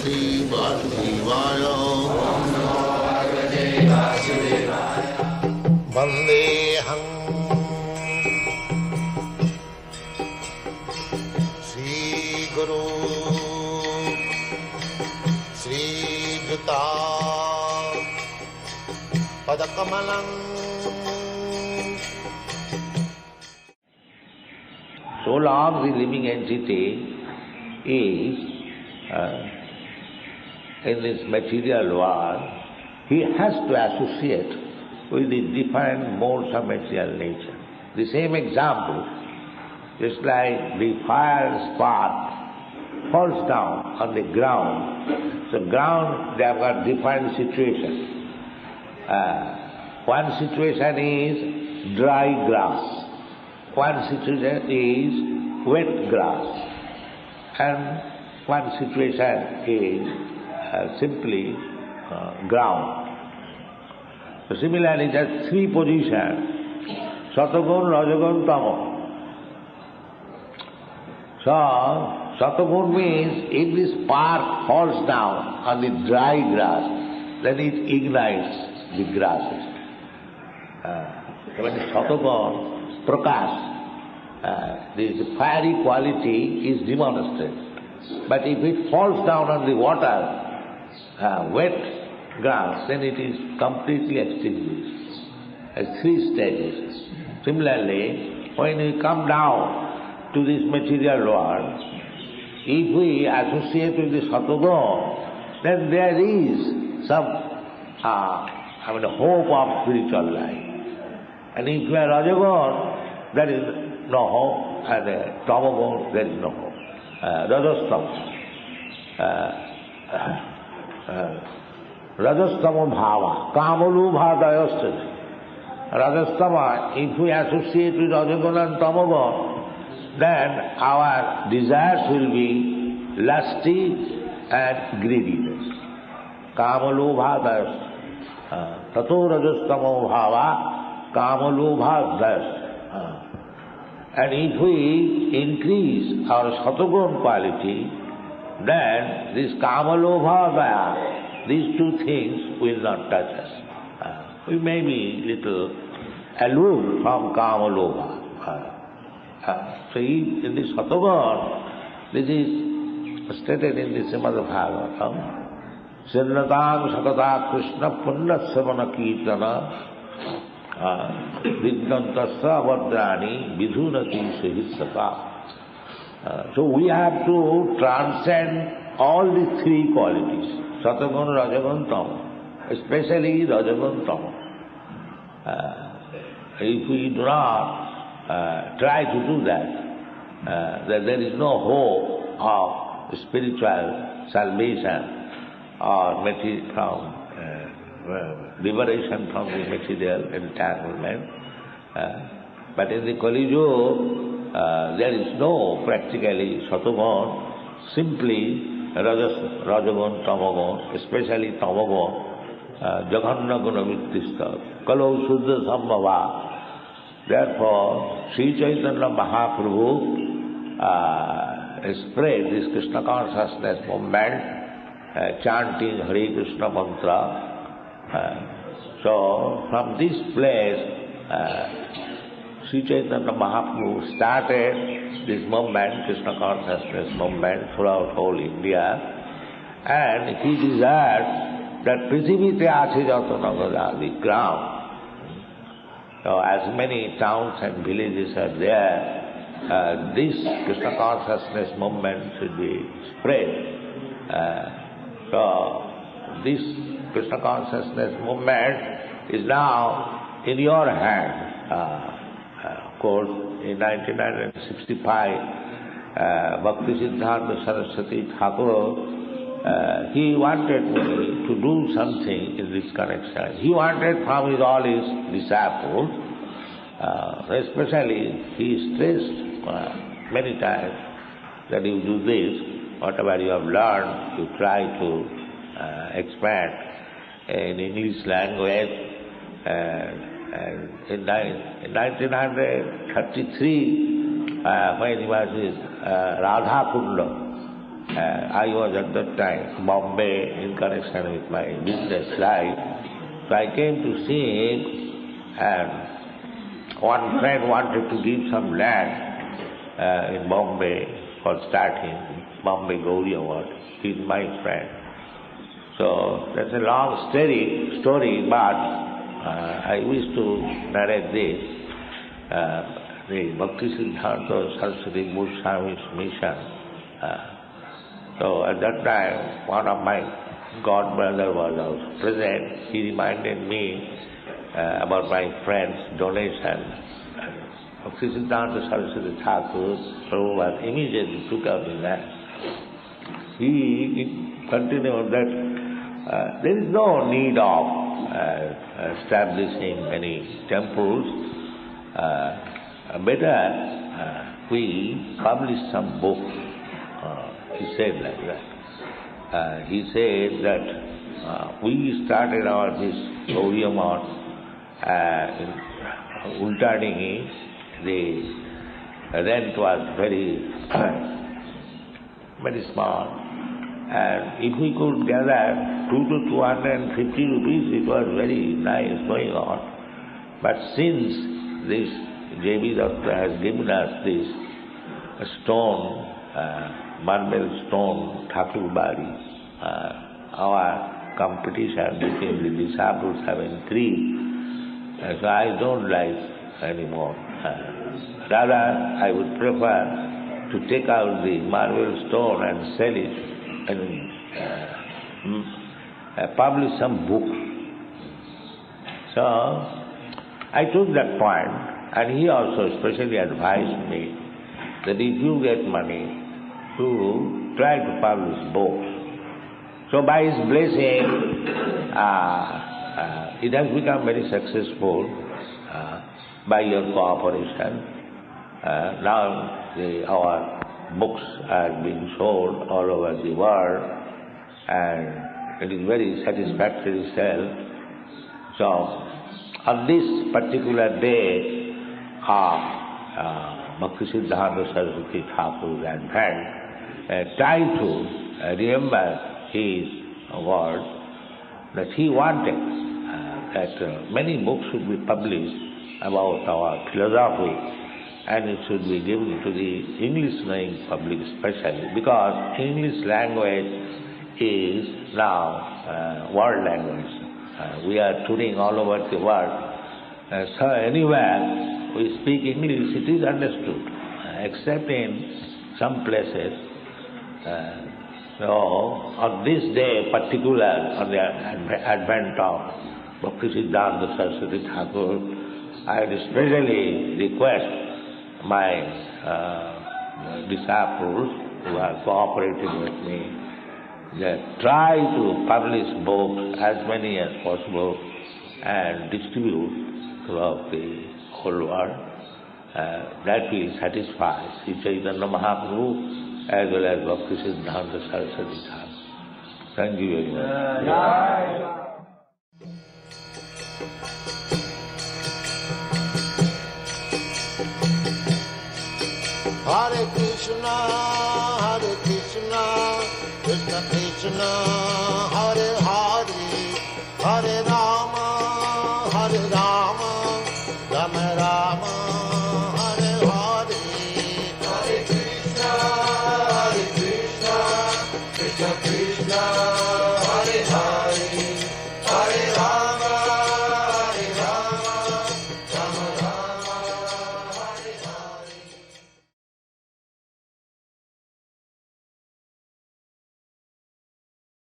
Bhagavate Vasudevaya. Vandeham Sri Guru Sri Juta Padakamalam. So long the living entity is in this material world, he has to associate with the different modes of material nature. The same example, just like the fire spark falls down on the ground. So ground, they have got different situations. One situation is dry grass. One situation is wet grass, and one situation is simply ground. So similarly, there are three positions: Satagun, Rajagun, Tamo. So Satagun means if this spark falls down on the dry grass, then it ignites the grasses. When Satagun, Prakash, this fiery quality is demonstrated. But if it falls down on the water, wet grass, then it is completely extinguished. As three stages. Similarly, when we come down to this material world, if we associate with the Satagun, then there is some hope of spiritual life. And if you are Rajagun, there is no hope, and Tamagun, there is no hope. Rajastama bhava, kamalubha dayastas. Rajastama, if we associate with Rajagun and Tamagun, then our desires will be lusty and greediness. Kamalubha dayastas. Tato rajastama bhava, kamalubha dayastas. And if we increase our Satagun quality, then this Kamalobha Daya, these two things will not touch us. We may be little aloof from Kamalobha. So in this Satagun, this is stated in the Srimad Bhagavatam, Sirnatam Sakata Krishna Punnasavana Kirtana Vidyantasya Vadrani Vidhunati Sahisaka. So we have to transcend all the three qualities, Satagun, Rajagun, Tamo, especially Rajagun, Tamo. If we do not try to do that, then there is no hope of spiritual salvation or from liberation from the material entanglement. But in the Kali Yuga, there is no practically Satagun, simply Rajagun, Tamagun, especially Tamagun, Jaganna Gunavittista, Kalau Suddha Sambhava. Therefore, Sri Chaitanya Mahaprabhu spread this Krishna consciousness movement, chanting Hare Krishna mantra. So, from this place, Sri Chaitanya Mahaprabhu started this movement, Krishna consciousness movement, throughout whole India, and he desired that Prithivite Ache Jatanaga, the ground. So, as many towns and villages are there, this Krishna consciousness movement should be spread. So, this Krishna consciousness movement is now in your hand. Of course, in 1965, Bhakti Siddhanta Saraswati Thakur, he wanted me to do something in this connection. He wanted from all his disciples, especially he stressed many times that you do this, whatever you have learned, you try to expand in English language. And in 1933, when he was in Radha Kunda, I was at that time Bombay in connection with my business life. So I came to see him, and one friend wanted to give some land in Bombay for starting Bombay Gauri Award. He's my friend. So that's a long story, but I wish to narrate this. The Bhakti Siddhanta Saraswati Goswami's mission. So at that time, one of my god brother was also present. He reminded me about my friend's donation. Bhakti Siddhanta Saraswati Thakur, Prabhupada immediately took out his hand. He continued that there is no need of establishing any temples. Better we publish some books. He said like that. He said that we started our this Gauriya in Ultadingi. The rent was very small, and if we could gather 2 to 250 rupees, it was very nice going on. But since this J.B. Doctor has given us this stone, marble stone, Thakurbari, our competition between the disciples have increased. So I don't like anymore. Rather, I would prefer to take out the marble stone and sell it and publish some books. So I took that point, and he also especially advised me that if you get money, to try to publish books. So by his blessing, it has become very successful by your cooperation. Now our books are being sold all over the world, and it is very satisfactory sale. So on this particular day of Bhakti Siddhanta Saraswati Thakur's advent, try to remember his word that he wanted that many books should be published about our philosophy, and it should be given to the English-knowing public especially, because English language is now world language. We are touring all over the world. So anywhere we speak English, it is understood, except in some places. So on this day particular, on the advent of Bhakti Siddhanta Saraswati Thakur, I would especially request my disciples who are cooperating with me that try to publish books, as many as possible, and distribute throughout the whole world. That will satisfy Sri Chaitanya Mahaprabhu as well as Bhakti Siddhanta Saraswati Thakur. Thank you very much. Hare Krishna, Krishna Krishna,